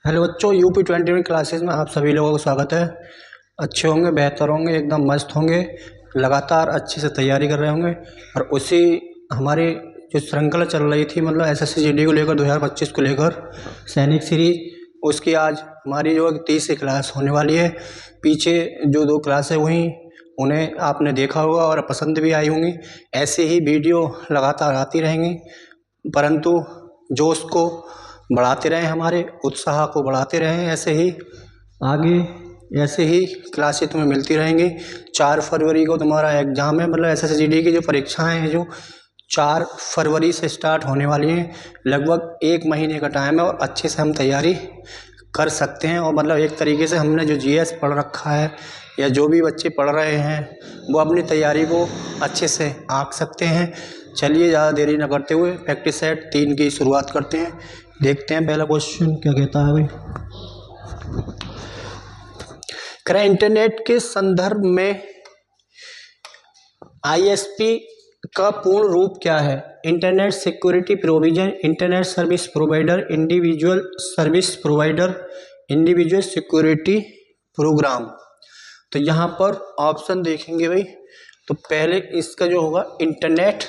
Hello बच्चों, UP 21 classes में आप सभी लोगों का स्वागत है। अच्छे होंगे, बेहतर होंगे, एकदम मस्त होंगे, लगातार अच्छे से तैयारी कर रहे होंगे। और उसी हमारी जो श्रृंखला चल रही थी, मतलब एसएससी जीडी को लेकर 2025 को लेकर सैनिक सीरीज, उसकी आज हमारी जो 30वीं क्लास होने वाली है। पीछे जो 2 क्लासें हुई उन्हें आपने देखा होगा और पसंद भी आई होंगी। ऐसे ही वीडियो लगातार आती रहेंगी, परंतु जोश को बढ़ाते रहें, हमारे उत्साह को बढ़ाते रहें। ऐसे ही आगे ऐसे ही क्लासें तुम्हें मिलती रहेंगी। 4 फरवरी को तुम्हारा एग्ज़ाम है, मतलब एसएससी जीडी की जो परीक्षाएं हैं जो 4 फरवरी से स्टार्ट होने वाली हैं। लगभग 1 महीने का टाइम है और अच्छे से हम तैयारी कर सकते हैं। और मतलब एक तरीके से हमने जो जीएस पढ़ रखा है या जो भी बच्चे पढ़ रहे हैं वो अपनी तैयारी को अच्छे से आंक सकते हैं। चलिए ज़्यादा देरी न करते हुए प्रैक्टिस सेट 3 की शुरुआत करते हैं। देखते हैं पहला क्वेश्चन क्या कहता है भाई। करें इंटरनेट के संदर्भ में आईएसपी का पूर्ण रूप क्या है? Internet security provision, internet service provider, individual service provider, individual security program. तो यहाँ पर ऑप्शन देखेंगे भाई, तो पहले इसका जो होगा इंटरनेट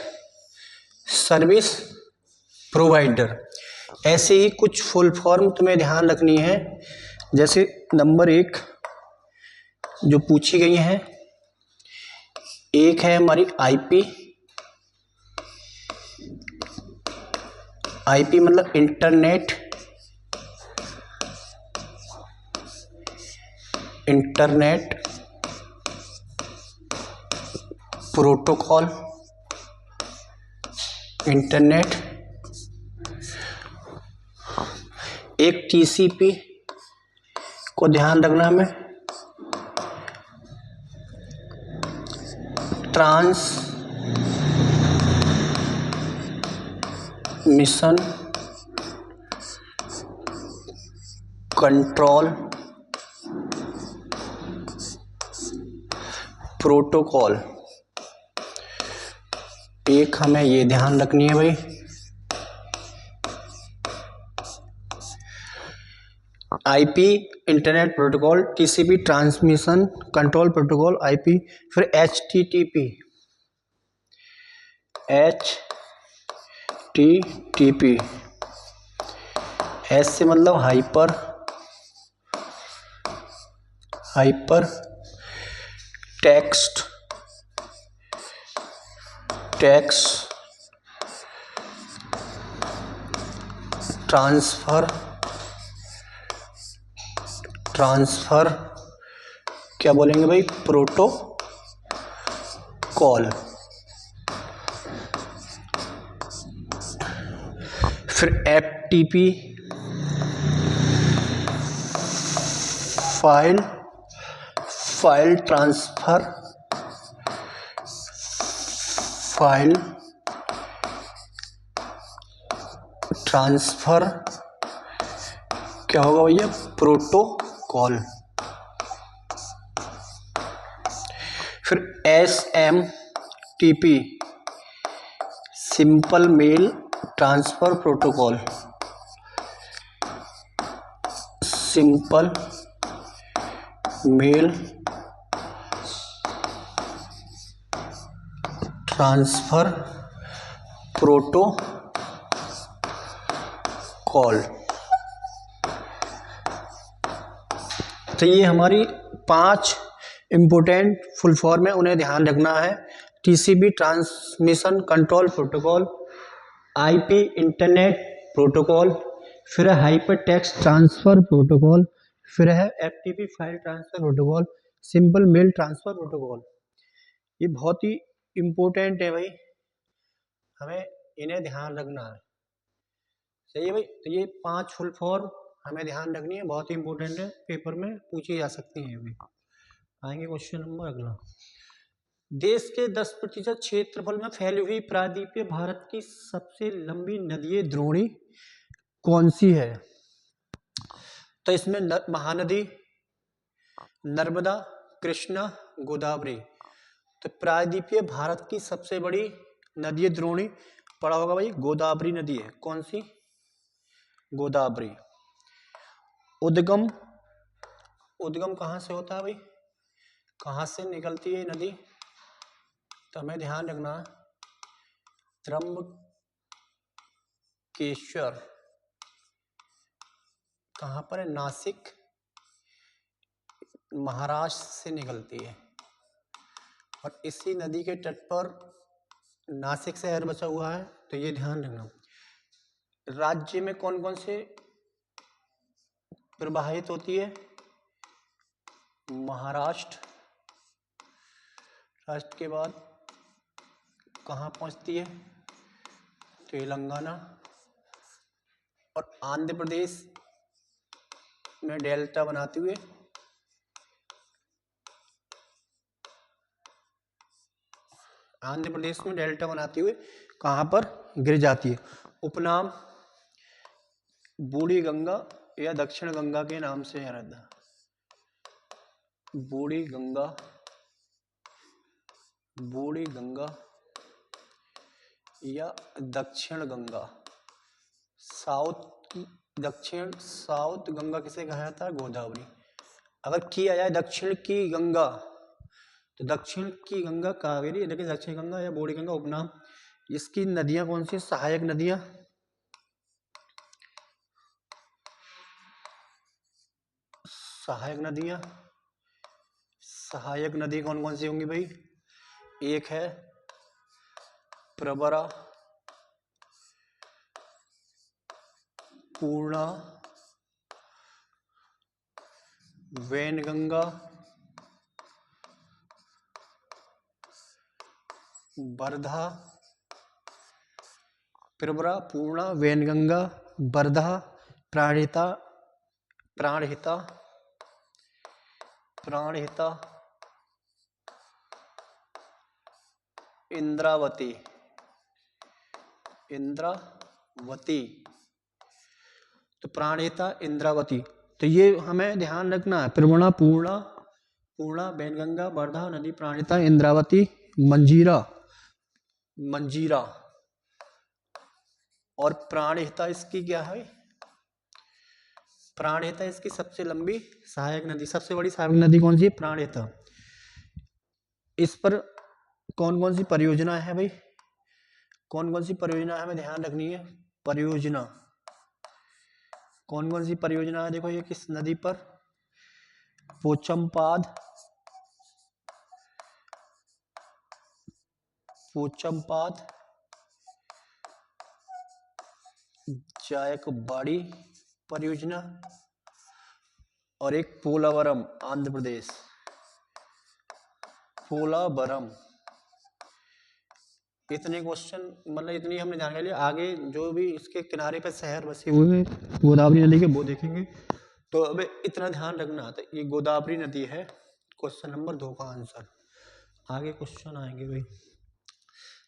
सर्विस प्रोवाइडर। ऐसे ही कुछ फुल फॉर्म तुम्हें ध्यान रखनी है। जैसे नंबर 1 जो पूछी गई है, एक है हमारी आईपी। आईपी मतलब इंटरनेट प्रोटोकॉल, इंटरनेट। एक टीसीपी को ध्यान रखना हमें, ट्रांसमिशन कंट्रोल प्रोटोकॉल। एक हमें ये ध्यान रखनी है भाई। IP internet protocol, TCP transmission control protocol, IP. फिर एचटीटीपी, एस से मतलब हाइपर टेक्स्ट ट्रांसफर क्या बोलेंगे भाई, प्रोटोकॉल। फिर एफटीपी, फाइल ट्रांसफर क्या होगा भैया, प्रोटोकॉल। फिर SMTP, simple mail transfer protocol, simple mail transfer protocol. तो ये हमारी 5 इम्पोर्टेंट फुल फॉर्म है, उन्हें ध्यान रखना है। TCP transmission control protocol, IP internet protocol, फिर है हाइपर टेक्स्ट ट्रांसफर प्रोटोकॉल, फिर है FTP file transfer protocol, simple mail transfer protocol. ये बहुत ही इम्पोर्टेंट है भाई, हमें इन्हें ध्यान रखना है। सही है भाई। तो ये 5 फुल फॉर्म हमें ध्यान रखनी है, बहुत ही इंपॉर्टेंट है, पेपर में पूछी जा सकती हैं अभी। आएंगे क्वेश्चन नंबर अगला। देश के 10% क्षेत्रफल में फैली हुई प्रायद्वीपीय भारत की सबसे लंबी नदीय द्रोणी कौन सी है? तो इसमें महानदी, नर्मदा, कृष्णा, गोदावरी। तो प्रायद्वीपीय भारत की सबसे बड़ी नदी द्रोणी पड़ा होगा भाई, गोदावरी नदी है। कौन सी? गोदावरी। उद्गम, उद्गम कहाँ से होता है भाई, कहाँ से निकलती है नदी, तो हमें ध्यान रखना त्र्यंबकेश्वर कहाँ पर है, नासिक महाराष्ट्र से निकलती है। और इसी नदी के तट पर नासिक शहर बसा हुआ है, तो ये ध्यान रखना। राज्य में कौन कौन से प्रवाहित होती है, महाराष्ट्र, राष्ट्र के बाद कहाँ पहुँचती है, तेलंगाना, और आंध्र प्रदेश में डेल्टा बनाते हुए आंध्र प्रदेश में डेल्टा बनाते हुए कहाँ पर गिर जाती है। उपनाम बूढ़ी गंगा या दक्षिण गंगा के नाम से है रहता, बूढ़ी गंगा, बूढ़ी गंगा या दक्षिण गंगा, साउथ, दक्षिण साउथ गंगा किसे कहा जाता है, गोदावरी। अगर किया जाए दक्षिण की गंगा तो दक्षिण की गंगा कावेरी, लेकिन दक्षिण गंगा या बूढ़ी गंगा उपनाम। इसकी नदियां कौन सी, सहायक नदियां, सहायक नदियां, सहायक नदी कौन कौन सी होंगी भाई, एक है प्रवरा, पूर्णा, वैनगंगा, वर्धा, प्रवरा, पूर्णा, वैनगंगा, वर्धा, प्राणहिता, प्राणहिता, प्राणहिता, इंद्रावती, इंद्रावती, तो प्राणहिता, इंद्रावती, तो ये हमें ध्यान रखना है। प्रवरा, पूर्णा, पूर्णा, वैनगंगा, वर्धा नदी, प्राणहिता, इंद्रावती, मंजीरा, मंजीरा, और प्राणहिता इसकी क्या है, प्राणहिता इसकी सबसे लंबी सहायक नदी, सबसे बड़ी सहायक नदी कौन सी है, प्राणहिता। इस पर कौन कौन सी परियोजना है भाई, कौन कौन सी परियोजना हमें ध्यान रखनी है, परियोजना कौन कौन सी परियोजना है, देखो ये किस नदी पर, पोचमपाद, पोचमपाद, जायकवाड़ी परियोजना, और एक पोलावरम आंध्र प्रदेश, पोलावरम। इतने क्वेश्चन, मतलब इतनी हमने जानकारी ली। आगे जो भी इसके किनारे पे शहर बसे हुए हैं गोदावरी नदी के, वो देखेंगे। तो अब इतना ध्यान रखना था, ये गोदावरी नदी है, क्वेश्चन नंबर 2 का आंसर। आगे क्वेश्चन आएंगे भाई।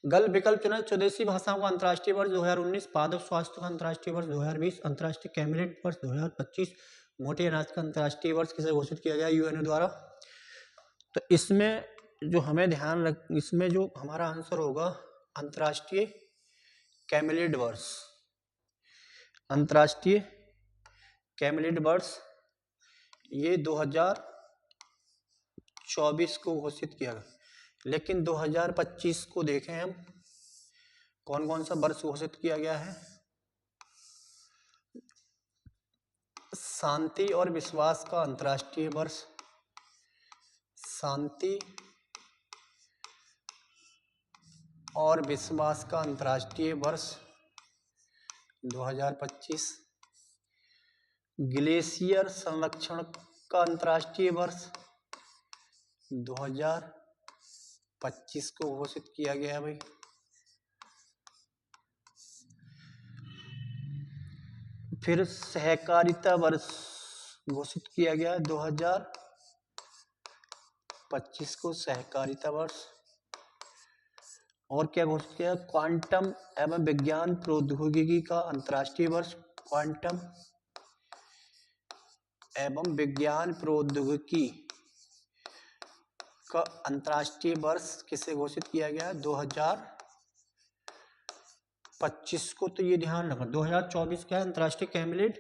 गल विकल्प चुना, स्वदेशी भाषाओं का अंतर्राष्ट्रीय वर्ष 2019, पादप स्वास्थ्य का अंतर्राष्ट्रीय वर्ष 2020, अंतर्राष्ट्रीय कैबिनेट वर्ष 2025, मोटे अनाज का अंतर्राष्ट्रीय वर्ष किसे घोषित किया गया यूएनओ द्वारा। तो इसमें जो हमें ध्यान रख, इसमें जो हमारा आंसर होगा अंतर्राष्ट्रीय कैबिनेट वर्ष, अंतर्राष्ट्रीय कैबिनेट वर्ष ये 2024 को घोषित किया गया। लेकिन 2025 को देखें हम, कौन कौन सा वर्ष घोषित किया गया है, शांति और विश्वास का अंतर्राष्ट्रीय वर्ष, शांति और विश्वास का अंतर्राष्ट्रीय वर्ष 2025, ग्लेशियर संरक्षण का अंतर्राष्ट्रीय वर्ष 2025 को घोषित किया गया है भाई। फिर सहकारिता वर्ष घोषित किया गया है 2025 को, सहकारिता वर्ष। और क्या घोषित किया, क्वांटम एवं विज्ञान प्रौद्योगिकी का अंतर्राष्ट्रीय वर्ष, क्वांटम एवं विज्ञान प्रौद्योगिकी का अंतर्राष्ट्रीय वर्ष किसे घोषित किया गया है 2025 को। तो ये ध्यान रखना, 2024 क्या है, अंतर्राष्ट्रीय कैबिनेट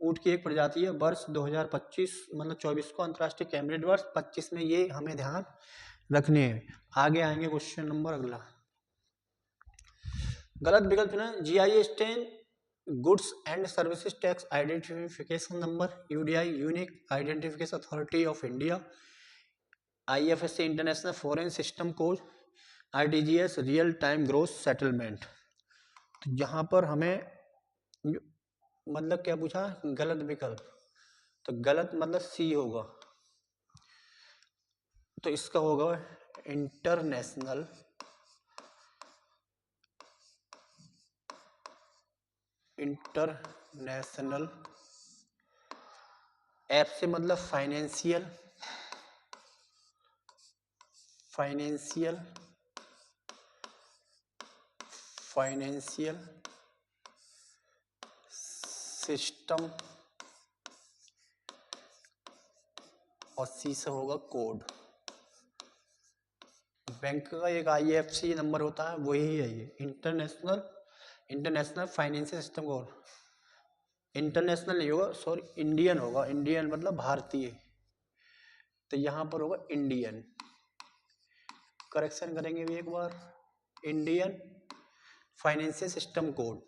ऊँट की एक प्रजाति है। वर्ष 2025 मतलब 24 को अंतर्राष्ट्रीय कैमरेड वर्ष, 25 में ये हमें ध्यान रखने हैं। आगे आएंगे क्वेश्चन नंबर अगला। गलत विकल्प चुना। GISTN goods and services tax identification number, UDI unique identification authority of India, IFSC international foreign system code, RTGS real time gross settlement. तो यहाँ पर हमें मतलब क्या पूछा, गलत विकल्प, तो गलत मतलब सी होगा। तो इसका होगा इंटरनेशनल ऐप से मतलब फाइनेंशियल सिस्टम, और सी से होगा कोड। बैंक का एक IFSC नंबर होता है, वही है ये international financial system code. International नहीं होगा, सॉरी इंडियन होगा, इंडियन मतलब भारतीय, तो यहाँ पर होगा इंडियन। करेक्शन करेंगे भी एक बार, इंडियन फाइनेंशियल सिस्टम कोड।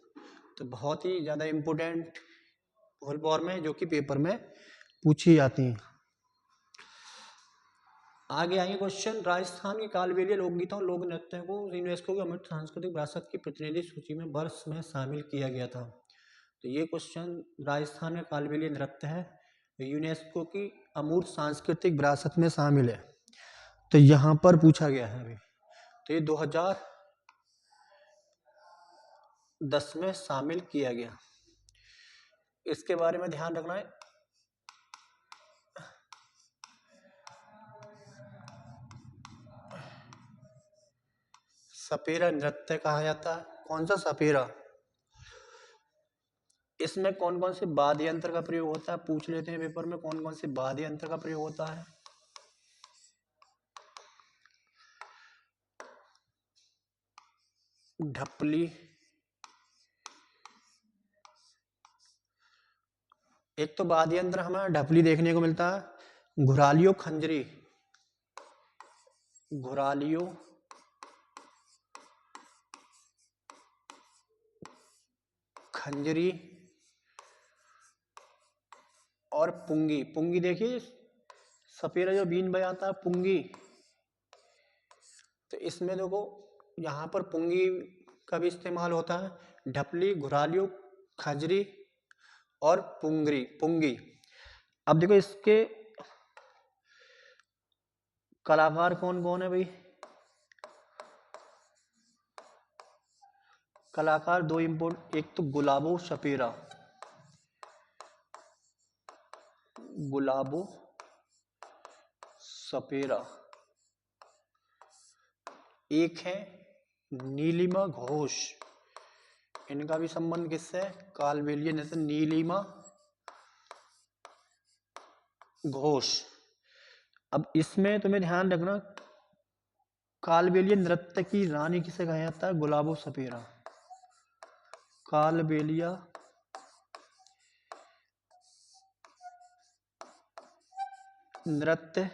तो बहुत ही ज़्यादा इम्पोर्टेंट फुल फॉर्म है जो कि पेपर में पूछी जाती हैं। आगे आएंगे क्वेश्चन। राजस्थान की कालबेलिया लोकगीतों लोक नृत्यों को यूनेस्को की अमृत सांस्कृतिक विरासत की प्रतिनिधि सूची में वर्ष में शामिल किया गया था। तो ये क्वेश्चन, राजस्थान का कालबेलिया नृत्य है, यूनेस्को की अमूर्त सांस्कृतिक विरासत में शामिल है, तो यहाँ पर पूछा गया है अभी। तो ये 2010 में शामिल किया गया, इसके बारे में ध्यान रखना है। सपेरा नृत्य कहा जाता है। कौन सा सपेरा? इसमें कौन कौन से वाद्य यंत्र का प्रयोग होता है, पूछ लेते हैं पेपर में, कौन कौन से वाद्य यंत्र का प्रयोग होता है। ढपली, एक तो वाद्य यंत्र हमें ढपली देखने को मिलता है। घुरालियो खंजरी, घुरालियो खंजरी और पुंगी। पुंगी देखिए, सपेरा जो बीन बजाता है पुंगी, तो इसमें देखो यहाँ पर पुंगी का भी इस्तेमाल होता है। ढपली, घुरालियो, खंजरी और पुंगी। अब देखो इसके कलाकार कौन कौन है भाई? कलाकार दो इम्पोर्ट, एक तो गुलाबो सपेरा, गुलाबो सपेरा, एक है नीलिमा घोष। इनका भी संबंध किससे है? कालबेलिया नृत्य, नीलिमा घोष। अब इसमें तुम्हें ध्यान रखना, कालबेलिया नृत्य की रानी किसे कहा जाता है? गुलाबो सपेरा। कालबेलिया नृत्य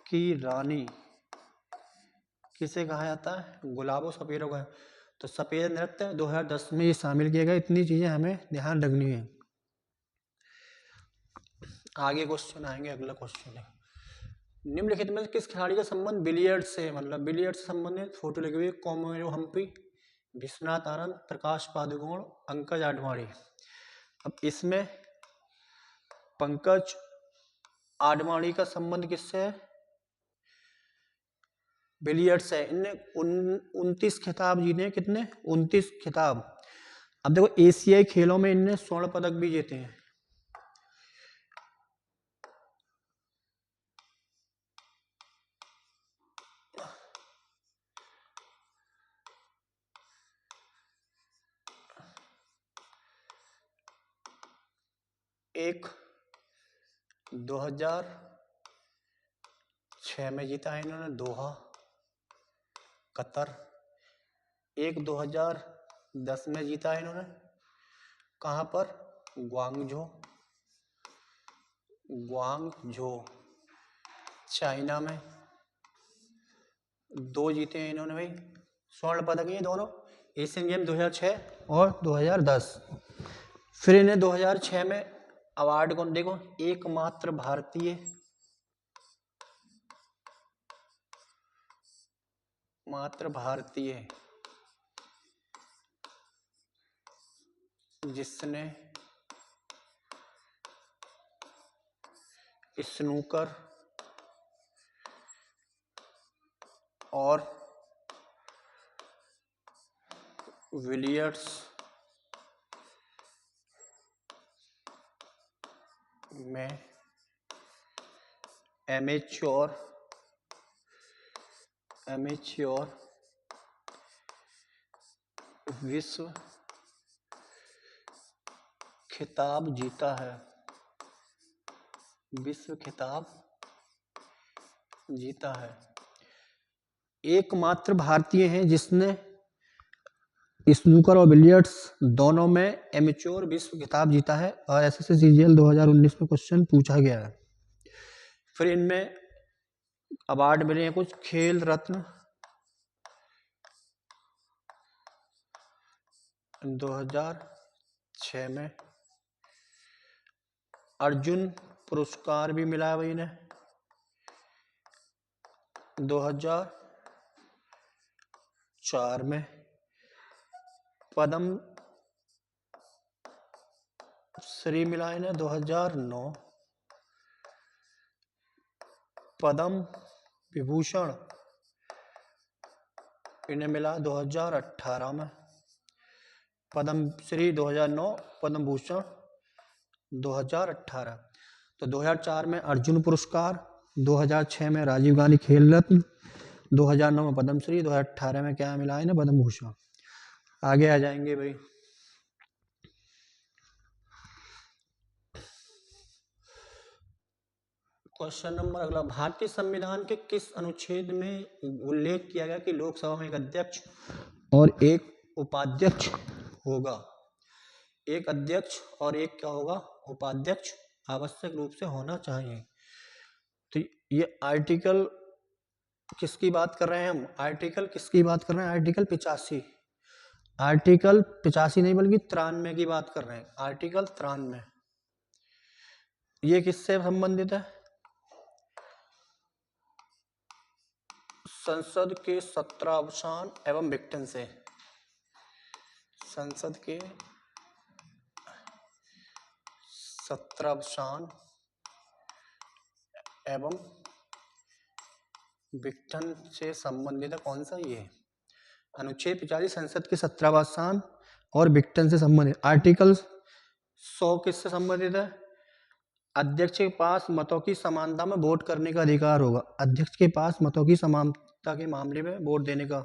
की रानी किसे कहा जाता है? गुलाबो सपेरा को। तो सपेरा नृत्य 2010 में ये शामिल किया गया। इतनी चीजें हमें ध्यान रखनी है। आगे क्वेश्चन आएंगे, अगला क्वेश्चन है, निम्नलिखित में किस खिलाड़ी का संबंध बिलियर्ड से, मतलब बिलियर्ड से संबंधित फोटो लगी हुई है। कोमोरो हम्पी, विश्वनाथ आनंद, प्रकाश पादुकोण, पंकज आडवाणी। अब इसमें पंकज आडवाणी का संबंध किससे है? बिलियर्ड से। इनने 29 खिताब जीते हैं। कितने? 29 खिताब। अब देखो एशियाई खेलों में इनने स्वर्ण पदक भी जीते हैं। एक 2006 में जीता है इन्होंने, दोहा कतर। एक 2010 में जीता है इन्होंने, कहाँ पर? ग्वांगझो, ग्वांगझो चाइना में। 2 जीते हैं इन्होंने भाई, स्वर्ण पदक ये दोनों, एशियन गेम 2006 और 2010। फिर इन्हें 2006 में अवार्ड कौन, देखो एकमात्र भारतीय, मात्र भारतीय जिसने स्नूकर और बिलियर्ड्स में एमेच्योर विश्व खिताब जीता है, विश्व खिताब जीता है। एकमात्र भारतीय हैं जिसने स्नूकर और बिलियर्ड्स दोनों में एमेच्योर विश्व खिताब जीता है, और SSC-CGL 2019 में क्वेश्चन पूछा गया है। फिर इनमें अवार्ड मिले हैं कुछ, खेल रत्न 2006 में, अर्जुन पुरस्कार भी मिला है भाई इन्हें 2004 में, पद्म श्री मिला इन्हें 2009, पद्म विभूषण इन्हें मिला 2018 में, पद्म श्री 2009, पद्म भूषण 2018। तो 2004 में अर्जुन पुरस्कार, 2006 में राजीव गांधी खेल रत्न, 2009 में पद्मश्री, 2018 में क्या मिला है ना, पद्म भूषण। आगे आ जाएंगे भाई, क्वेश्चन नंबर अगला, भारतीय संविधान के किस अनुच्छेद में उल्लेख किया गया कि लोकसभा में एक अध्यक्ष और एक उपाध्यक्ष होगा? एक अध्यक्ष और एक क्या होगा, उपाध्यक्ष आवश्यक रूप से होना चाहिए। तो ये आर्टिकल किसकी बात कर रहे हैं हम? आर्टिकल किसकी बात कर रहे हैं? आर्टिकल 85, आर्टिकल 85 नहीं बल्कि 93 की बात कर रहे हैं, आर्टिकल 93। ये किससे संबंधित है? संसद के सत्रावसान एवं विघटन से, संसद के सत्रावसान एवं विघटन से संबंधित है। कौन सा? ये अनुच्छेद 85 संसद के सत्रावसान और विघटन से संबंधित। आर्टिकल 100 किससे संबंधित है? अध्यक्ष के पास मतों की समानता में वोट करने का अधिकार होगा, अध्यक्ष के पास मतों की समानता के मामले में वोट देने का,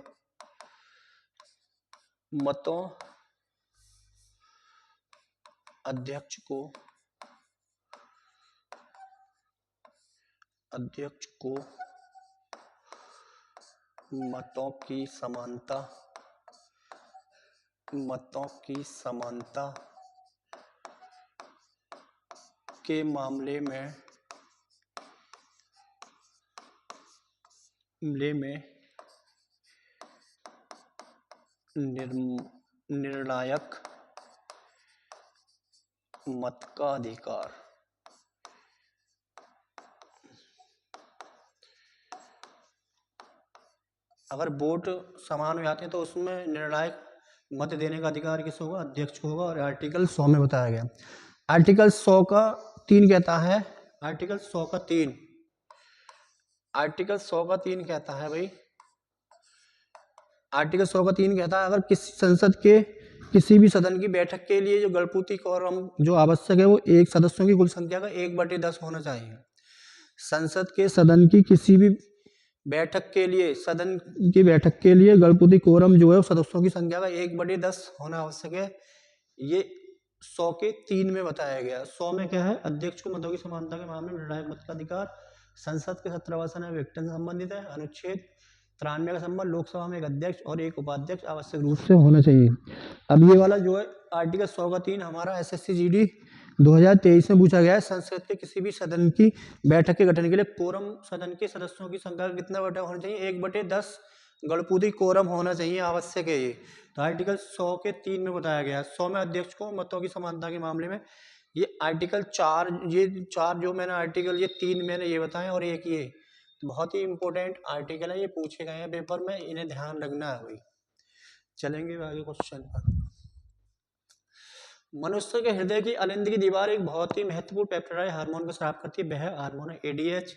मतों अध्यक्ष को मतों की समानता के मामले में निर्णायक मत का अधिकार। अगर वोट समान हो जाते हैं तो उसमें निर्णायक मत देने का अधिकार किस होगा? अध्यक्ष को होगा, और आर्टिकल 100 में बताया गया। आर्टिकल 100 का 3 कहता है, आर्टिकल 100 का 3, आर्टिकल 100 का 3 कहता है भाई, आर्टिकल 100 का 3 कहता है अगर किसी संसद के किसी भी सदन की बैठक के लिए जो गणपूर्ति कोरम जो आवश्यक है वो एक सदस्यों की कुल संख्या का 1/10 होना चाहिए। संसद के सदन की किसी भी बैठक के लिए, सदन की बैठक के लिए गणपूर्ति कोरम जो है सदस्यों की संख्या का 1/10 होना आवश्यक है। ये 100 के 3 में बताया गया। 100 में क्या है? अध्यक्ष को मतों की समानता के मामले में निर्णायक मत का अधिकार, संसद के सत्रावसान एवं विघटन से संबंधित है। अनुच्छेद 93 का संबंध लोकसभा में एक अध्यक्ष और एक उपाध्यक्ष आवश्यक रूप से होना चाहिए। अब ये वाला जो है आर्टिकल 100 का 3 हमारा एसएससी जीडी 2023 में पूछा गया है। संसद के किसी भी सदन की बैठक के गठन के लिए कोरम सदन के सदस्यों की संख्या कितना बटा होना चाहिए? 1/10 गणपूरी कोरम होना चाहिए, आवश्यक है ये। तो आर्टिकल 100 के 3 में बताया गया। 100 में अध्यक्ष को मतों की समानता के मामले में ये आर्टिकल 4, ये 4 जो मैंने आर्टिकल, ये 3 मैंने ये बताए और एक ये बहुत ही इंपॉर्टेंट आर्टिकल है, ये पूछे गए हैं पेपर में, इन्हें ध्यान रखना है भाई। चलेंगे आगे क्वेश्चन पर। मनुष्य के हृदय की अलिंद की दीवार एक बहुत ही महत्वपूर्ण पेप्टाइड हार्मोन को स्राव करती है। वह हार्मोन है एडीएच,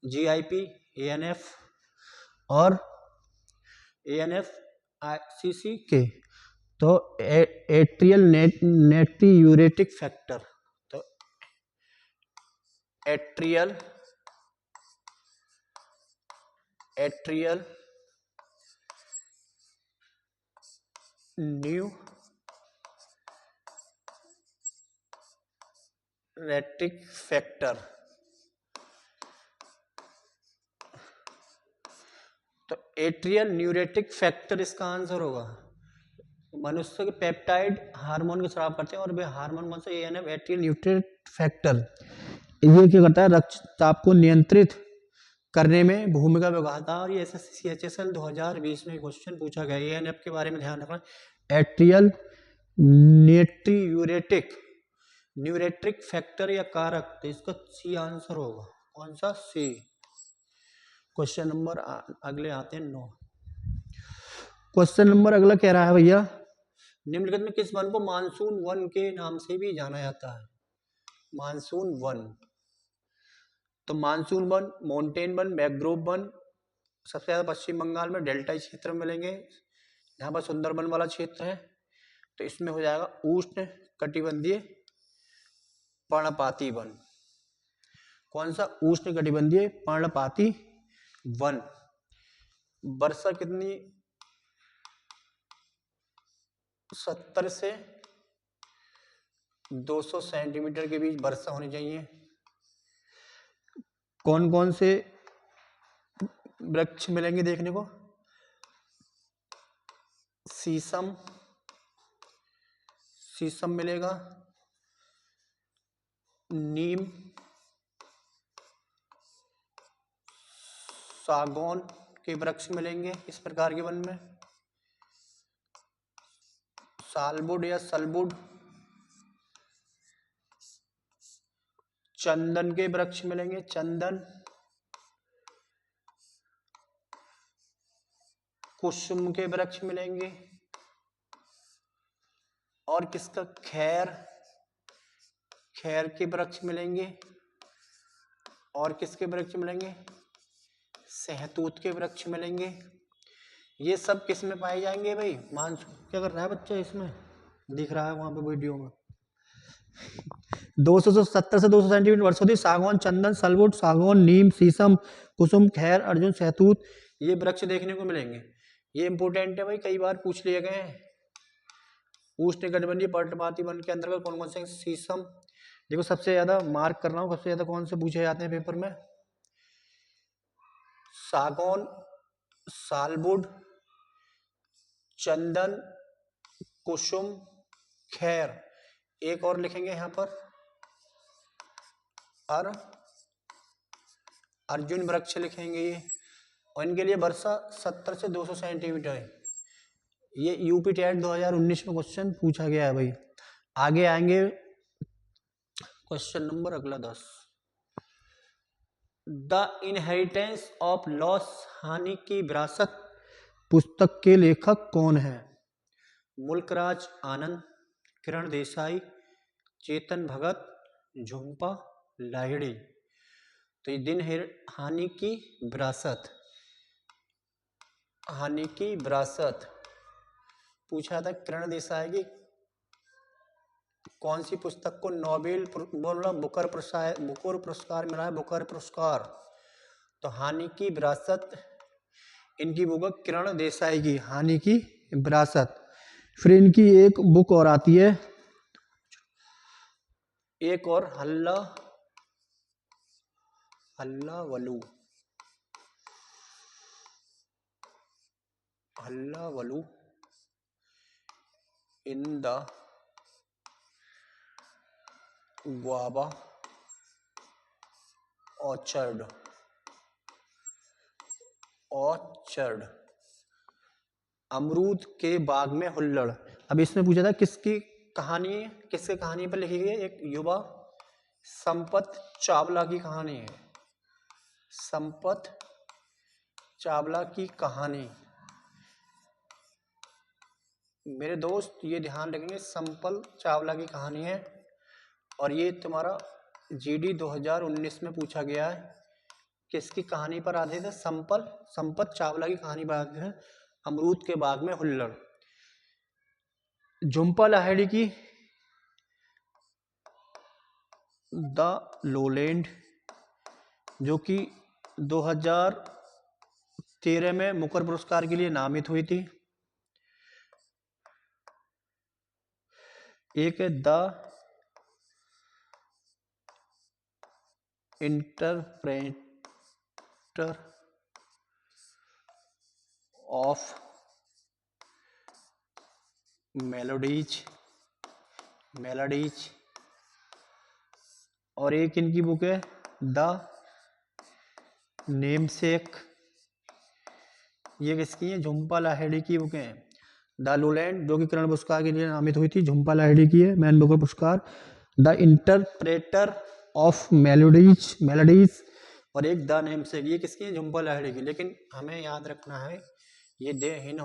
जीआईपी, एएनएफ और एएनएफ आईसीसी के। तो एट्रियल नेट्रियूरेटिक फैक्टर, तो एट्रियल न्यूरेटिक फैक्टर, तो एट्रियल न्यूरेटिक फैक्टर इसका आंसर होगा। मनुष्य के पेप्टाइड हार्मोन को स्राव करते हैं और वे हार्मोन कौन सा? ANF, atrial न्यूरेटिक factor. ये क्या करता है? रक्तचाप को नियंत्रित करने में भूमिका निभाता है। और ये एसएससी 2020 में क्वेश्चन पूछा गया। एएनएफ के बारे में ध्यान रखना, एट्रियल न्यूरेटिक फैक्टर या कारक, तो इसका सी आंसर होगा। कौन सा? सी। क्वेश्चन नंबर अगले आते हैं 9। क्वेश्चन नंबर अगला कह रहा है भैया, निम्नलिखित में किस वन को मानसून वन के नाम से भी जाना जाता है? मानसून वन, तो monsoon one, mountain one, mangrove one सबसे ज्यादा पश्चिम बंगाल में डेल्टाई क्षेत्र में मिलेंगे। यहाँ पर सुंदरबन वाला क्षेत्र है, तो इसमें हो जाएगा उष्ण कटिबंधीय पर्णपाती वन। कौन सा? उष्ण कटिबंधीय पर्णपाती वन। वर्षा कितनी? 70 से 200 सेंटीमीटर के बीच वर्षा होनी चाहिए। कौन कौन से वृक्ष मिलेंगे देखने को? शीशम मिलेगा, नीम, सागौन के वृक्ष मिलेंगे इस प्रकार के वन में। सालवुड या सलवुड, चंदन के वृक्ष मिलेंगे, चंदन, कुसुम के वृक्ष मिलेंगे, और किसका? खैर के वृक्ष मिलेंगे, और किसके वृक्ष मिलेंगे? सहतूत के वृक्ष मिलेंगे। ये सब किस में पाए जाएंगे भाई? मानसून। क्या कर रहा है बच्चा? इसमें दिख रहा है वहां पे वीडियो में 270 से 200 सेंटीमीटर वर्षा होती है। सागौन, चंदन, सलवुड, सागौन, नीम, शीशम, कुसुम, खैर, अर्जुन, सहतूत, ये वृक्ष देखने को मिलेंगे। ये इंपोर्टेंट है भाई, कई बार पूछ लिए गए हैं। उष्ण कटिबंधीय पर्णपाती वन के अंतर्गत कौन कौन से? शीशम। देखो सबसे ज्यादा मार्क कर रहा हूँ, सबसे ज्यादा कौन से पूछे जाते हैं पेपर में? सागौन, सालवुड, चंदन, कुसुम, खैर। एक और लिखेंगे यहां पर, अर्जुन वृक्ष लिखेंगे ये। और इनके लिए वर्षा 70 से 200 सेंटीमीटर है। ये यूपी टेट 2019 में क्वेश्चन पूछा गया है भाई। आगे आएंगे क्वेश्चन नंबर अगला 10। द इनहेरिटेंस ऑफ लॉस, हानि की विरासत पुस्तक के लेखक कौन है? मुल्कराज आनंद, किरण देसाई, चेतन भगत, झुंपा लाहिड़ी। तो ये हानि की विरासत पूछा था। किरण देसाई की कौन सी पुस्तक को नोबेल बुकर पुरस्कार मिला है? बुकर पुरस्कार। तो हानि की विरासत इनकी बुक है किरण देसाई की, हानि की विरासत। फिर इनकी एक बुक और आती है, एक और, हल्ला वलू। हल्लावलू इन द guava orchard। अमरूद के बाग में हुल्लड़। अब इसमें पूछा था किसकी कहानी है, किसके कहानी पर लिखी गई है? एक युवा संपत चावला की कहानी है। संपत चावला की कहानी। मेरे दोस्त ये ध्यान रखेंगे, संपल चावला की कहानी है और ये तुम्हारा जीडी 2019 में पूछा गया है। किसकी कहानी पर आधारित है? संपत चावला की कहानी पर आधारित है, अमरूद के बाग में हुल्लड़। झुम्पा लाहिड़ी की द लोलैंड, जो कि 2013 में मुकर पुरस्कार के लिए नामित हुई थी। एक है द इंटरप्रेटर ऑफ मेलोडीज और एक इनकी बुक है द नेमसेक। ये किसकी है? झुम्पा लाहिड़ी की बुक है। द लोलैंड जो कि कर्ण पुरस्कार के लिए नामित हुई थी, झुम्पा लाहिड़ी की है, मैन बुकर पुरस्कार। द इंटरप्रेटर ऑफ मेलोडीज और एक द नेमसेक, ये किसकी है? झुम्पा लाहिड़ी की। लेकिन हमें याद रखना है ये दे हिन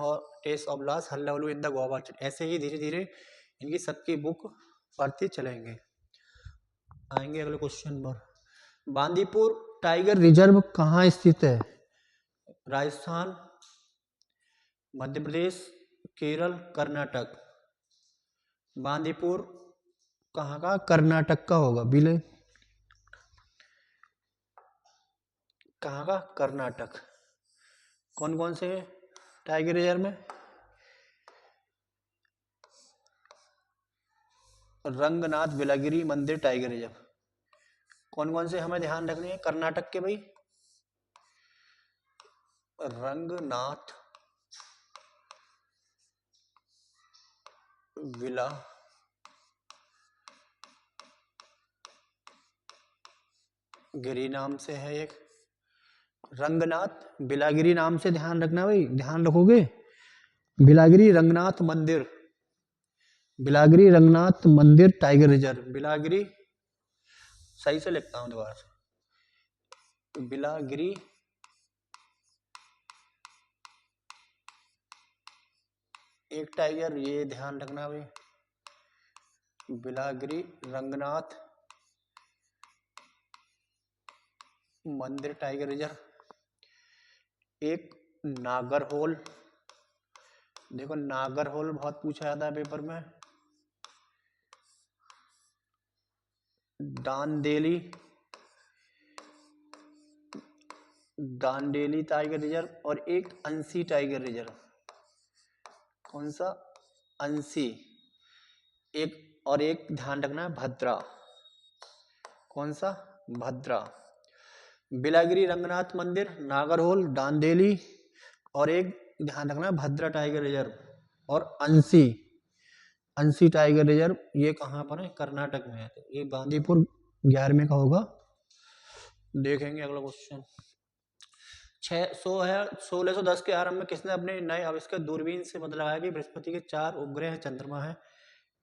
टेस्ट ऑफ लास हल्लावलू इन द गोवा। ऐसे ही धीरे धीरे इनकी सबकी बुक पढ़ते चलेंगे। आएंगे अगले क्वेश्चन पर। बांदीपुर टाइगर रिजर्व कहाँ स्थित है? राजस्थान, मध्य प्रदेश, केरल, कर्नाटक। बांदीपुर कहाँ का? कर्नाटक का होगा। बिले कहाँ का? कर्नाटक। कौन कौन से टाइगर रिजर्व में? रंगनाथ बिलागिरी मंदिर टाइगर रिजर्व। कौन कौन से हमें ध्यान रखने हैं कर्नाटक के भाई? रंगनाथ विला गिरी नाम से है एक। रंगनाथ बिलागिरी नाम से ध्यान रखना भाई, ध्यान रखोगे। बिलागिरी रंगनाथ मंदिर, बिलागिरी रंगनाथ मंदिर टाइगर रिजर्व। बिलागिरी सही से लिखता हूं दोबारा से, बिलागिरी एक टाइगर, ये ध्यान रखना भाई। बिलागिरी रंगनाथ मंदिर टाइगर रिजर्व। एक नागरहोल, देखो नागरहोल बहुत पूछा जाता है पेपर में। दांडेली टाइगर रिजर्व और एक अंसी टाइगर रिजर्व। कौन सा? अंसी। एक और एक ध्यान रखना है भद्रा। कौन सा? भद्रा। बिलागिरी रंगनाथ मंदिर, नागरहोल, दांडेली और एक ध्यान रखना है भद्रा टाइगर रिजर्व और अंसी टाइगर रिजर्व। ये कहाँ पर है? कर्नाटक में है। तो ये बांदीपुर 11वें का होगा। देखेंगे अगला क्वेश्चन। 1610 के आरंभ में किसने अपने नए आविष्कार दूरबीन से पता लगाया कि बृहस्पति के 4 उपग्रह चंद्रमा है?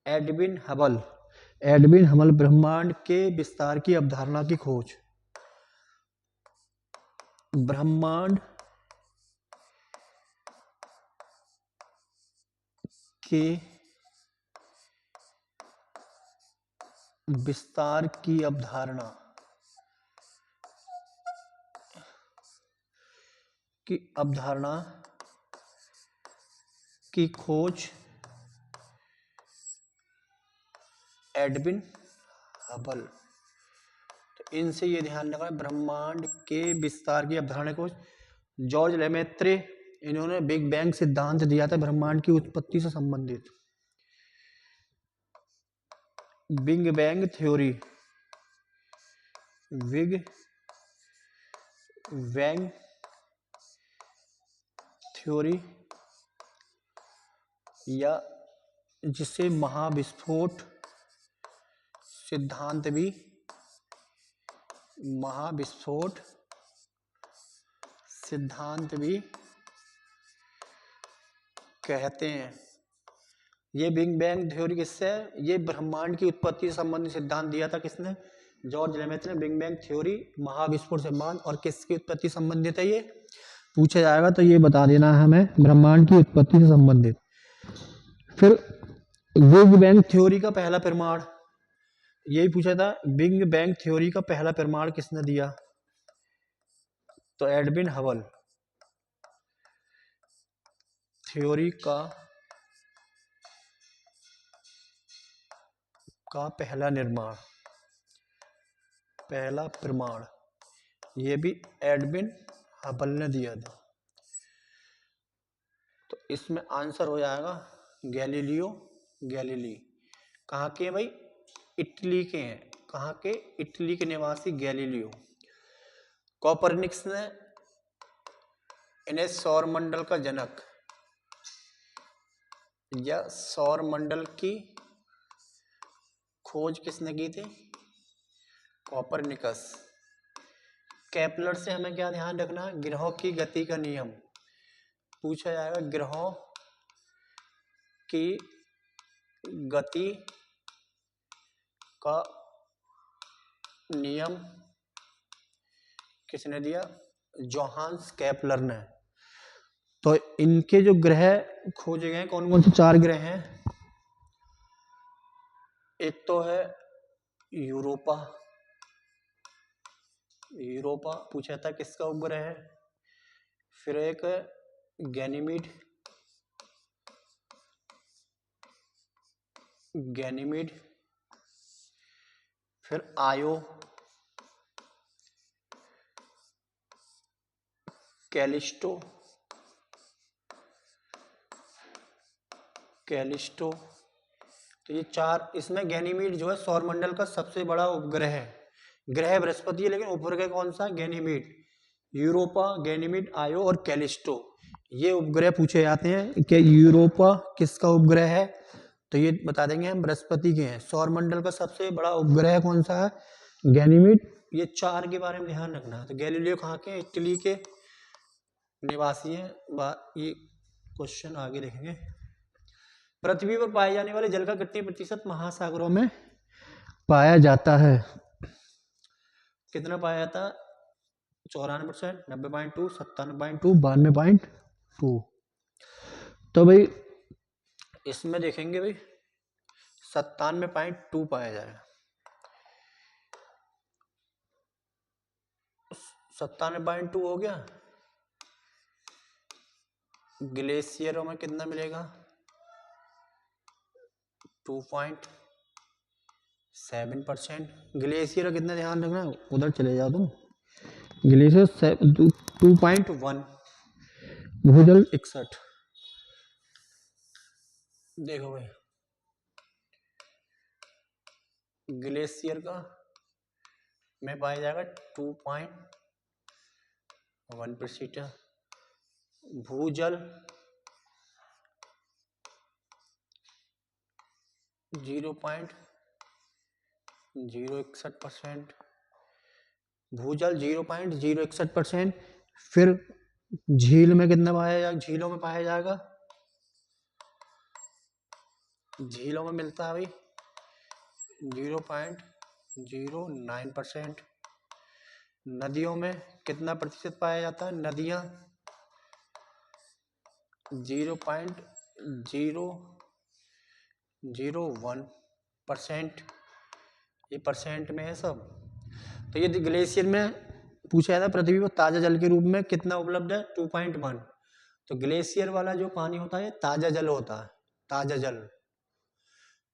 एडविन हबल ब्रह्मांड के विस्तार की अवधारणा की खोज। ब्रह्मांड के विस्तार की अवधारणा की खोज एडविन हबल। तो इनसे ये ध्यान रखना, ब्रह्मांड के विस्तार की अवधारणा को जॉर्ज लेमेत्रे, इन्होंने बिग बैंग सिद्धांत दिया था ब्रह्मांड की उत्पत्ति से संबंधित। Big bang theory, big bang theory या जिसे महाविस्फोट सिद्धांत भी कहते हैं। ये बिग बैंग थ्योरी किससे है? ये ब्रह्मांड की उत्पत्ति से संबंधित सिद्धांत दिया था किसने? जॉर्ज लेमेथ ने। बिग बैंग थ्योरी महाविस्फोट सिद्धांत, और किसकी उत्पत्ति संबंधित है? ये पूछा जाएगा तो ये बता देना है हमें, ब्रह्मांड की उत्पत्ति से संबंधित। फिर बिग बैंग थ्योरी का पहला प्रमाण, यही पूछा था, बिग बैंग थ्योरी का पहला प्रमाण किसने दिया? तो एडविन हबल। थ्योरी का पहला प्रमाण ये भी एडविन हबल ने दिया था। तो इसमें आंसर हो जाएगा गैलीलियो गैलीली। कहाँ के हैं भाई? इटली के हैं। कहाँ के? इटली के निवासी गैलीलियो। कोपरनिकस ने इन्हें सौरमंडल का जनक या सौरमंडल की खोज किसने की थी? कोपरनिकस। केपलर से हमें क्या ध्यान रखना है? ग्रहों की गति का नियम पूछा जाएगा। ग्रहों की गति का नियम किसने दिया? जोहान्स केपलर ने। तो इनके जो ग्रह खोजे गए कौन कौन से? 4 ग्रह हैं। एक तो है यूरोपा पूछा था किसका उपग्रह है। फिर एक गैनीमीड फिर आयो कैलिस्टो तो ये 4। इसमें गैनीमीड जो है सौरमंडल का सबसे बड़ा उपग्रह है। ग्रह बृहस्पति है लेकिन उपग्रह कौन सा? गैनीमीड। यूरोपा, गैनीमीड, आयो और कैलिस्टो ये उपग्रह पूछे जाते हैं कि यूरोपा किसका उपग्रह है? तो ये बता देंगे हम बृहस्पति के हैं। सौरमंडल का सबसे बड़ा उपग्रह कौन सा है? गैनीमीड। ये 4 के बारे में ध्यान रखना है। तो गैलीलियो कहाँ के? इटली के निवासी हैं। ये क्वेश्चन आगे देखेंगे। पृथ्वी पर पाए जाने वाले जल का कितने प्रतिशत महासागरों में पाया जाता है? कितना पाया जाता है? 94%, 90.2, 97.2, 92.2। तो भाई इसमें देखेंगे भाई 97.2 पाया जाएगा। 97.2 हो गया। ग्लेशियरों में कितना मिलेगा? 2.7%। ग्लेशियर कितना ध्यान रखना, उधर चले जाओ तुम। ग्लेशियर 2.1। भूजल 61। देखो भाई ग्लेशियर का में पाया जाएगा 2.1%। भूजल 0.061%। भूजल 0.061%। फिर झील में कितना पाया जाएगा? झीलों में पाया जाएगा, झीलों में मिलता है भाई 0.09%। नदियों में कितना प्रतिशत पाया जाता है? नदियां 0.001%। ये परसेंट में है सब। तो ये ग्लेशियर में पूछा जाता है पृथ्वी पर ताजा जल के रूप में कितना उपलब्ध है? 2.1। तो ग्लेशियर वाला जो पानी होता है ताजा जल होता है। ताजा जल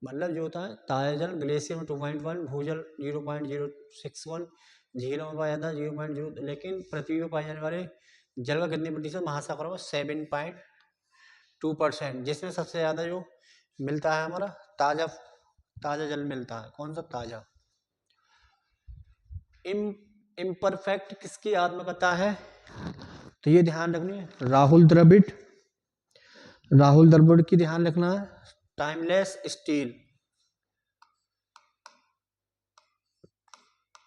मतलब जो होता है ताजा जल। ग्लेशियर में 2.1, भूजल 0.061, झीलों में पाया जाता है 0.0। लेकिन पृथ्वी पर पाए जाने वाले जल का कितने प्रतिशत? महासागरों में 7.2%। जिसमें सबसे ज्यादा जो मिलता है हमारा ताजा जल मिलता है। कौन सा? ताजा। इम्परफेक्ट किसकी आत्मकथा है? तो ये ध्यान रखनी है, राहुल द्रविड़ राहुल द्रविड़ की ध्यान रखना है, timeless steel,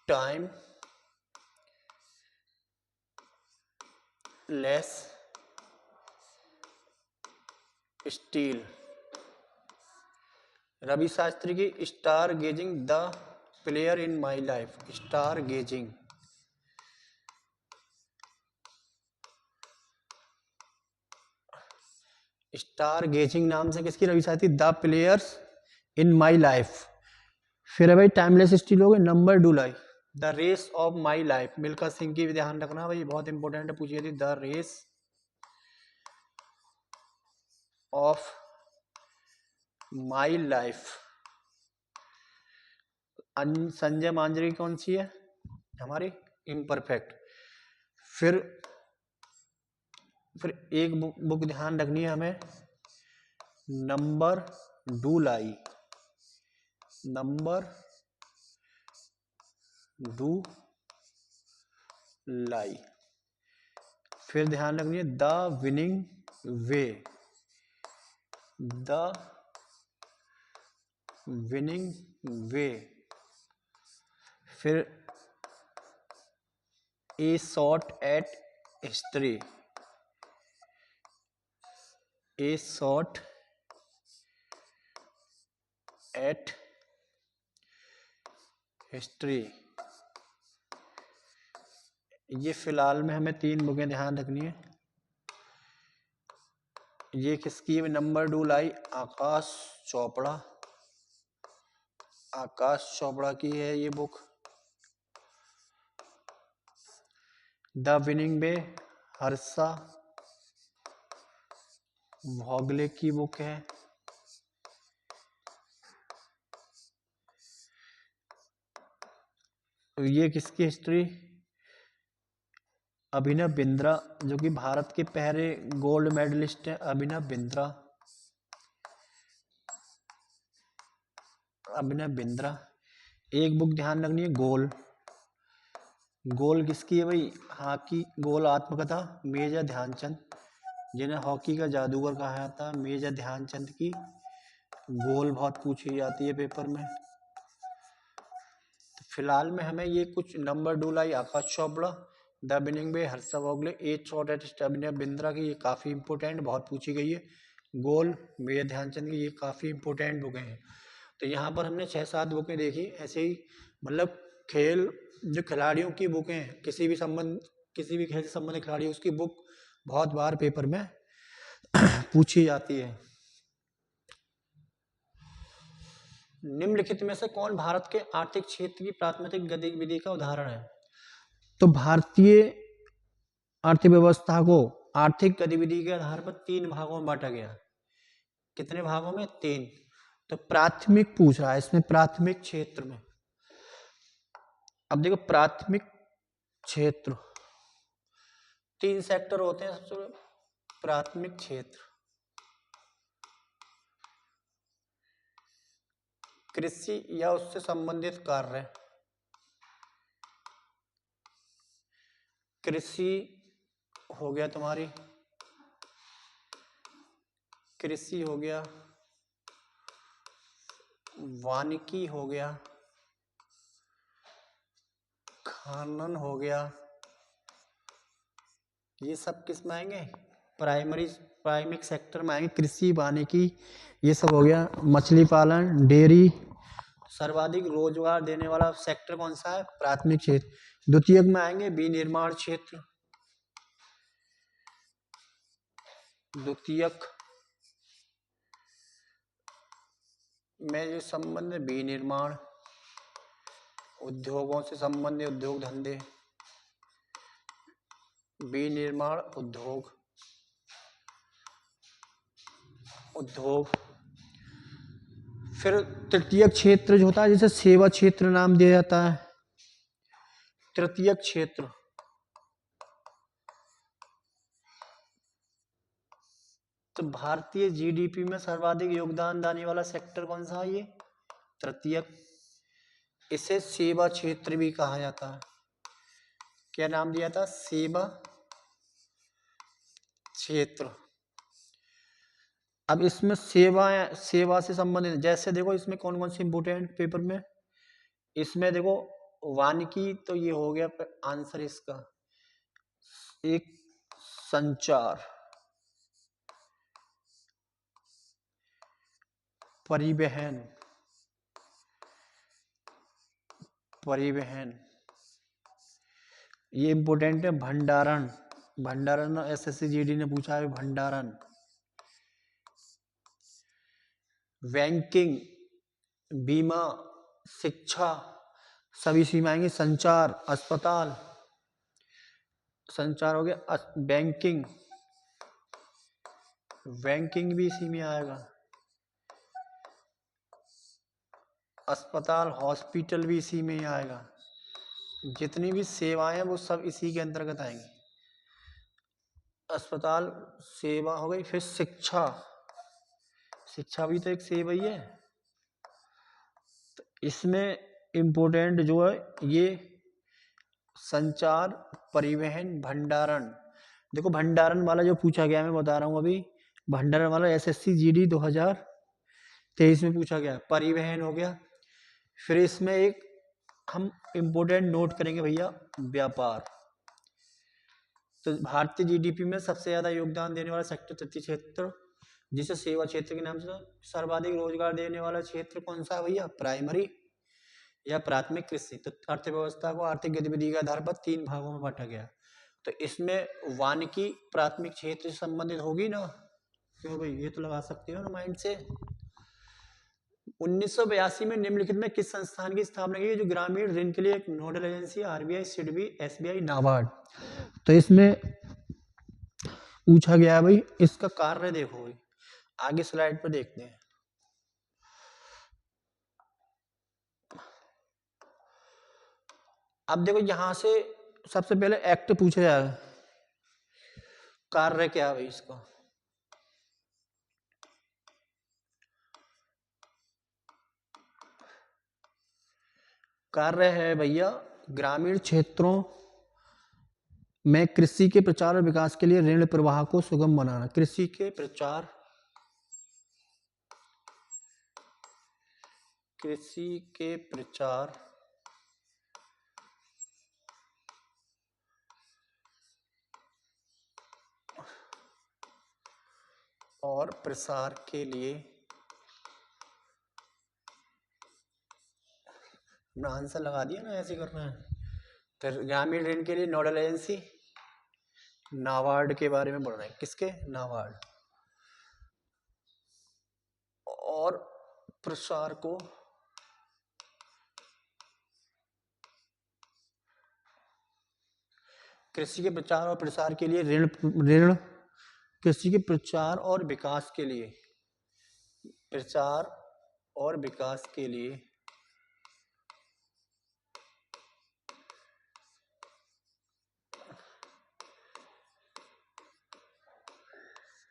timeless steel. Ravi Shastri की star gazing, the player in my life, star gazing. Star gazing नाम से किसकी? Ravi Shastri, the players in my life. फिर है भाई टाइमलेस स्टील हो गए, number do lie, the race of my life, Milkha Singh की भी ध्यान रखना भाई, बहुत इंपॉर्टेंट है, पूछिए थी, the race of my life. Sanjay Manjari कौन सी है हमारी? इम्परफेक्ट। फिर एक बुक ध्यान रखनी है हमें, नंबर डुलाई, नंबर डुलाई। फिर ध्यान रखनी है the winning way, the winning way. फिर a shot at history, a shot at history. ये फिलहाल में हमें 3 बुकें ध्यान रखनी है। ये किसकी है? नंबर डुलाई, आकाश चोपड़ा, आकाश चोपड़ा की है ये book. The winning way, Harsha Bhogle की बुक है। ये किसकी हिस्ट्री? अभिनव बिंद्रा, जो कि भारत के पहले गोल्ड मेडलिस्ट हैं, अभिनव बिंद्रा, अभिनव बिंद्रा। एक बुक ध्यान रखनी है, गोल, गोल किसकी है भाई? हॉकी गोल आत्मकथा, मेजर ध्यानचंद, जिन्हें हॉकी का जादूगर कहा जाता है, मेजर ध्यानचंद की गोल बहुत पूछी जाती है पेपर में। तो फिलहाल में हमें ये कुछ, number do lie Aakash Chopra, the winning way Harsha Bhogle, at shot at Abhinav Bindra की, ये काफ़ी इंपॉर्टेंट, बहुत पूछी गई है। गोल मेजर ध्यानचंद की, ये काफ़ी इंपॉर्टेंट बुकें हैं। तो यहाँ पर हमने 6-7 बुकें देखी, ऐसे ही मतलब खेल जो खिलाड़ियों की बुकें हैं, किसी भी खेल से संबंधित खिलाड़ी, उसकी बुक बहुत बार पेपर में पूछी जाती है। निम्नलिखित में से कौन भारत के आर्थिक क्षेत्र की प्राथमिक गतिविधि का उदाहरण है? तो भारतीय अर्थव्यवस्था को आर्थिक गतिविधि के आधार पर 3 भागों में बांटा गया। कितने भागों में? 3। तो प्राथमिक पूछ रहा है इसमें, प्राथमिक क्षेत्र में। अब देखो प्राथमिक क्षेत्र, 3 सेक्टर होते हैं सबसे बड़े। प्राथमिक क्षेत्र, कृषि या उससे संबंधित कार्य, कृषि हो गया तुम्हारी, कृषि हो गया, वानिकी हो गया, खनन हो गया। ये सब किस में आएंगे? प्राइमरी सेक्टर में आएंगे। कृषि, वानिकी, ये सब हो गया। मछली पालन, डेयरी, सर्वाधिक रोजगार देने वाला सेक्टर कौन सा है? प्राथमिक क्षेत्र। द्वितीयक में आएंगे विनिर्माण क्षेत्र, द्वितीयक में जो संबंध है विनिर्माण, उद्योगों से संबंधित उद्योग धंधे, विनिर्माण उद्योग, फिर तृतीय क्षेत्र जो होता है, जिसे सेवा क्षेत्र नाम दिया जाता है। तृतीय क्षेत्र, तो भारतीय जीडीपी में सर्वाधिक योगदान देने वाला सेक्टर कौन सा है? ये तृतीय। इसे सेवा क्षेत्र भी कहा जाता है। क्या नाम दिया था? सेवा क्षेत्र। अब इसमें सेवा से संबंधित, जैसे देखो इसमें कौन कौन सी इंपोर्टेंट पेपर में, इसमें देखो वानिकी, तो ये हो गया आंसर इसका। एक संचार, परिवहन, ये इंपोर्टेंट है। भंडारण, एसएससी जीडी ने पूछा है भंडारण। बैंकिंग, बीमा, शिक्षा, सभी सीमाएंगे। संचार, अस्पताल, संचार हो गया। बैंकिंग भी इसी में आएगा। अस्पताल, हॉस्पिटल भी इसी में ही आएगा। जितनी भी सेवाएं हैं वो सब इसी के अंतर्गत आएंगी। अस्पताल सेवा हो गई। फिर शिक्षा, शिक्षा भी तो एक सेवा ही है। तो इसमें इंपोर्टेंट जो है ये संचार, परिवहन, भंडारण। देखो भंडारण वाला जो पूछा गया, मैं बता रहा हूं अभी, भंडारण वाला एसएससी जीडी 2023 में पूछा गया। परिवहन हो गया। फिर इसमें एक हम इंपोर्टेंट नोट करेंगे भैया, व्यापार। तो भारतीय जीडीपी में सबसे ज्यादा योगदान देने वाला सेक्टर, तृतीय क्षेत्र, जिसे सेवा क्षेत्र के नाम से सर्वाधिक रोजगार देने वाला क्षेत्र कौन सा है भैया? प्राइमरी या प्राथमिक कृषि। तो अर्थव्यवस्था को आर्थिक गतिविधि के आधार पर 3 भागों में बांटा गया। तो इसमें वानिकी प्राथमिक क्षेत्र से संबंधित होगी ना? क्यों भाई, ये तो लगा सकते हो ना माइंड से। 1982 में निम्नलिखित में किस संस्थान की स्थापना की, जो ग्रामीण ऋण के लिए एक nodal agency? RBI, SIDBI, SBI, NABARD. तो इसमें पूछा गया भाई, इसका कार्य देखो भाई, आगे स्लाइड पर देखते हैं। अब देखो यहां से सबसे पहले एक्ट पूछा जाएगा, कार्य क्या है भाई इसका? कार्य है भैया ग्रामीण क्षेत्रों में कृषि के प्रचार और विकास के लिए ऋण प्रवाह को सुगम बनाना। कृषि के प्रचार और प्रसार के लिए, आंसर लगा दिया ना, ऐसे करना है। फिर ग्रामीण ऋण के लिए नोडल एजेंसी, नाबार्ड के बारे में बोल रहे हैं। किसके? नाबार्ड। और प्रसार को कृषि के प्रचार और प्रसार के लिए ऋण कृषि के प्रचार और विकास के लिए,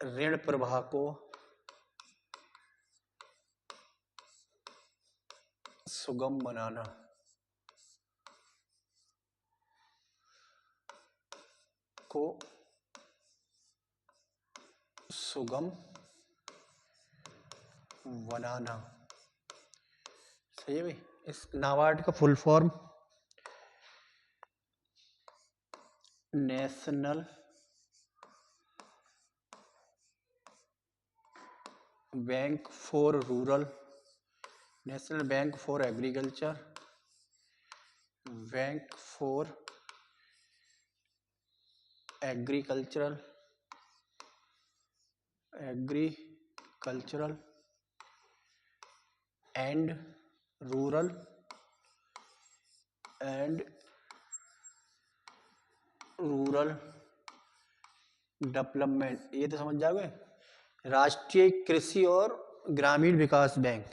ऋण प्रवाह को सुगम बनाना। सही है भाई। इस नाबार्ड का full form national bank for rural, national bank for agriculture, bank for agricultural and rural development. ये तो समझ जाओगे। राष्ट्रीय कृषि और ग्रामीण विकास बैंक,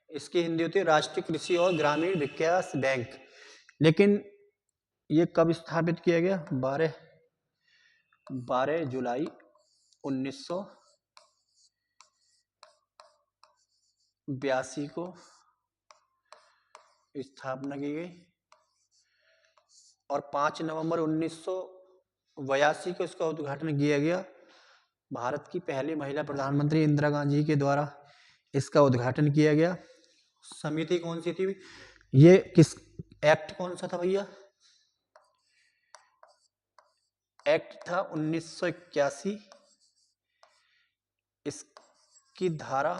इसकी हिंदी होती है राष्ट्रीय कृषि और ग्रामीण विकास बैंक। लेकिन ये कब स्थापित किया गया? 12 जुलाई 1982 को स्थापना की गई और 5 नवंबर 1982 को इसका उद्घाटन किया गया भारत की पहली महिला प्रधानमंत्री इंदिरा गांधी के द्वारा इसका उद्घाटन किया गया। समिति कौन सी थी? ये किस एक्ट कौन सा था भैया? एक्ट था 1981। इसकी धारा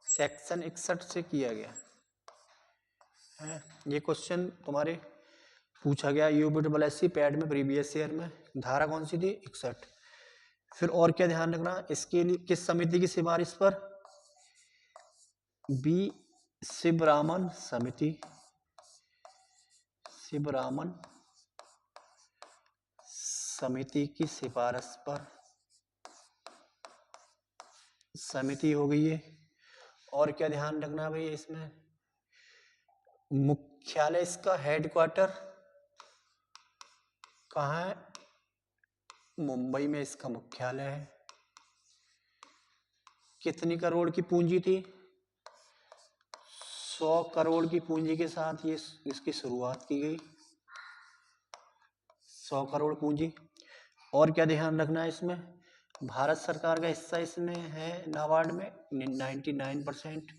सेक्शन 61 से किया गया है। ये क्वेश्चन तुम्हारे पूछा गया UPSC पैड में प्रीवियस ईयर में। धारा कौन सी थी? 61। फिर और क्या ध्यान रखना, इसके लिए किस समिति की सिफारिश पर? बी शिवरामन समिति, शिवरामन समिति की सिफारिश पर समिति हो गई है। और क्या ध्यान रखना भाई इसमें? मुख्यालय इसका हेडक्वार्टर कहाँ है? मुंबई में इसका मुख्यालय है। कितनी करोड़ की पूंजी थी? 100 करोड़ की पूंजी के साथ ये इसकी शुरुआत की गई। 100 करोड़ पूंजी। और क्या ध्यान रखना है इसमें? भारत सरकार का हिस्सा इसमें है नाबार्ड में 99%।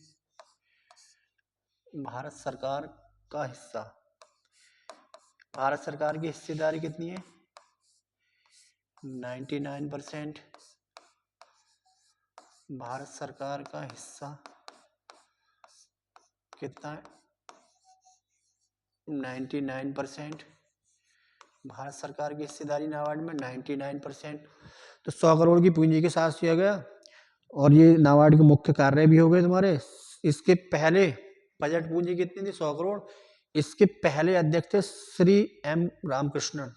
भारत सरकार का हिस्सा, भारत सरकार की हिस्सेदारी कितनी है? 99%। भारत सरकार का हिस्सा कितना है? 99%। भारत सरकार की हिस्सेदारी नाबार्ड में 99%। तो 100 करोड़ की पूंजी के साथ किया गया। और ये नाबार्ड के मुख्य कार्य भी हो गए तुम्हारे। इसके पहले बजट पूंजी कितनी थी? 100 करोड़। इसके पहले अध्यक्ष थे श्री M रामकृष्णन,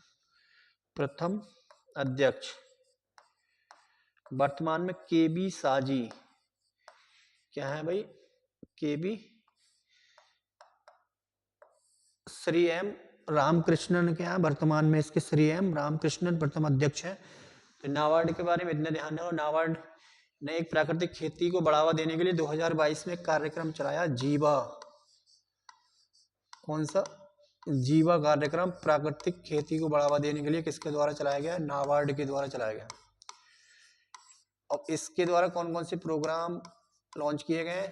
प्रथम अध्यक्ष। वर्तमान में KB साजी क्या है भाई? KB श्री M रामकृष्णन क्या है वर्तमान में? इसके श्री M रामकृष्णन प्रथम अध्यक्ष है। तो नाबार्ड के बारे में इतना ध्यान रखो। नाबार्ड ने एक प्राकृतिक खेती को बढ़ावा देने के लिए 2022 में एक कार्यक्रम चलाया, जीवा। कौन सा? जीवा कार्यक्रम प्राकृतिक खेती को बढ़ावा देने के लिए किसके द्वारा चलाया गया? नाबार्ड के द्वारा चलाया गया। और इसके द्वारा कौन कौन से प्रोग्राम लॉन्च किए गए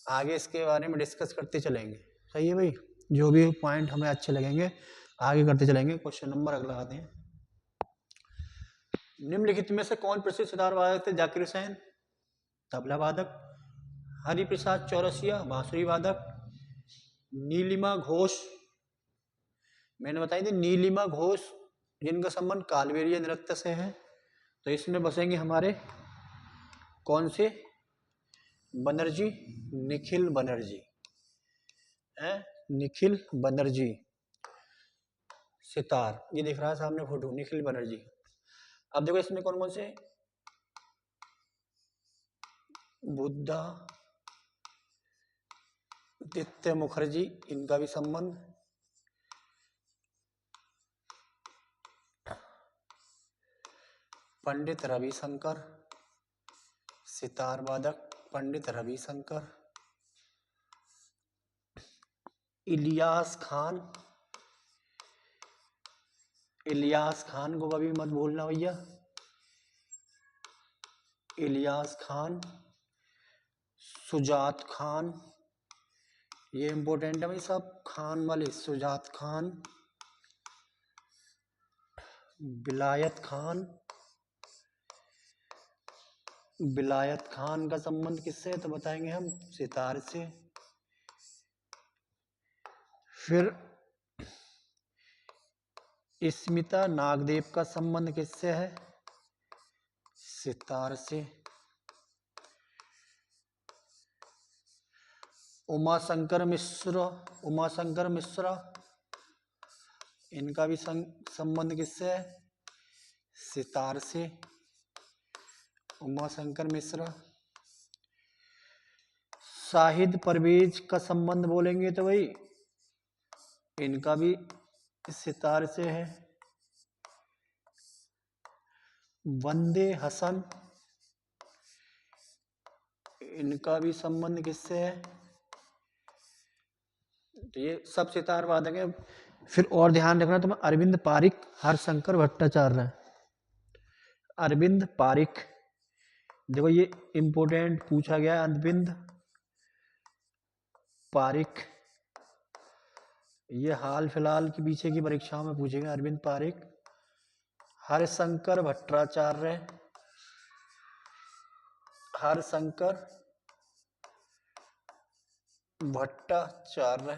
आगे इसके बारे में डिस्कस करते चलेंगे। सही है भाई, जो भी पॉइंट हमें अच्छे लगेंगे आगे करते चलेंगे। क्वेश्चन नंबर अगला आते हैं। निम्नलिखित में से कौन प्रसिद्ध सितार वादक थे? जाकिर हुसैन तबला वादक, हरिप्रसाद चौरसिया बांसुरी वादक, नीलिमा घोष, मैंने बताई थी नीलिमा घोष जिनका संबंध कालबेलिया नृत्य से है। तो इसमें बसेंगे हमारे कौन से? बनर्जी, निखिल बनर्जी है, निखिल बनर्जी सितार। ये दिख रहा है सामने फोटो, निखिल बनर्जी। अब देखो इसमें कौन कौन से? बुद्धा दित्य मुखर्जी, इनका भी संबंध, पंडित रविशंकर सितार वादक, पंडित रविशंकर, इलियास खान, इलियास खान को कभी मत भूलना भैया, इलियास खान, सुजात खान, ये इंपॉर्टेंट है भाई साहब, खान वाले, सुजात खान, विलायत खान। विलायत खान का संबंध किससे है? तो बताएंगे हम सितार से। फिर स्मिता नागदेव का संबंध किससे है? सितार से। उमाशंकर मिश्रा, उमाशंकर मिश्रा, इनका भी संबंध किससे है? सितार से। उमाशंकर मिश्रा। शाहिद परवेज का संबंध बोलेंगे तो भाई इनका भी सितार से है। वंदे हसन, इनका भी संबंध किससे है? तो ये सब सितार वादक है। फिर और ध्यान रखना तुम्हें, अरविंद पारिक, हरशंकर भट्टाचार्य, अरविंद पारिक। देखो ये इम्पोर्टेंट पूछा गया है, अरविंद पारिक। ये हाल फिलहाल के पीछे की परीक्षाओं में पूछेगा, अरविंद पारिक। हरिशंकर भट्टाचार्य, हरिशंकर भट्टाचार्य।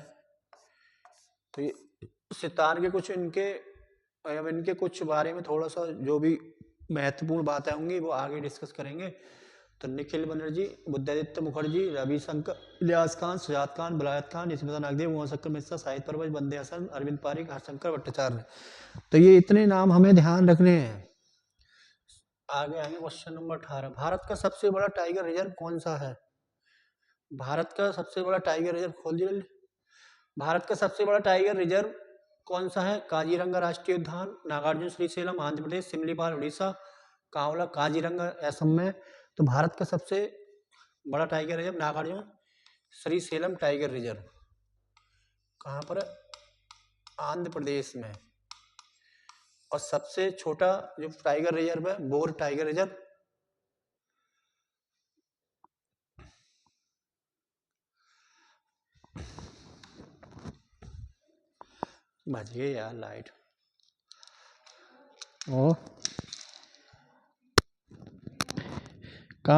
तो ये सितार के कुछ इनके, अब इनके कुछ बारे में थोड़ा सा जो भी महत्वपूर्ण बातें होंगी वो आगे डिस्कस करेंगे। तो निखिल बनर्जी, बुद्धादित्य मुखर्जी, रविशंकर, इलियास खान, सुजात खान, विलायत खान, यशवंत नागदेव, मोहन शंकर मिश्रा, साहित्य परवश, बंदे हसन, अरविंद पारिक, हरिशंकर भट्टाचार्य। तो ये इतने नाम हमें ध्यान रखने हैं। आगे आएंगे क्वेश्चन नंबर 18। भारत का सबसे बड़ा टाइगर रिजर्व कौन सा है? भारत का सबसे बड़ा टाइगर रिजर्व खोल दिया। भारत का सबसे बड़ा टाइगर रिजर्व कौन सा है? काजीरंगा राष्ट्रीय उद्यान, नागार्जुन श्रीशैलम आंध्र प्रदेश, सिमलीपाल उड़ीसा, कांवला काजीरंगा असम में। तो भारत का सबसे बड़ा tiger reserve Nagarjuna Srisailam tiger reserve कहाँ पर है? आंध्र प्रदेश में। और सबसे छोटा जो टाइगर रिजर्व है बोर टाइगर रिजर्व, बच गई यार लाइट। ओ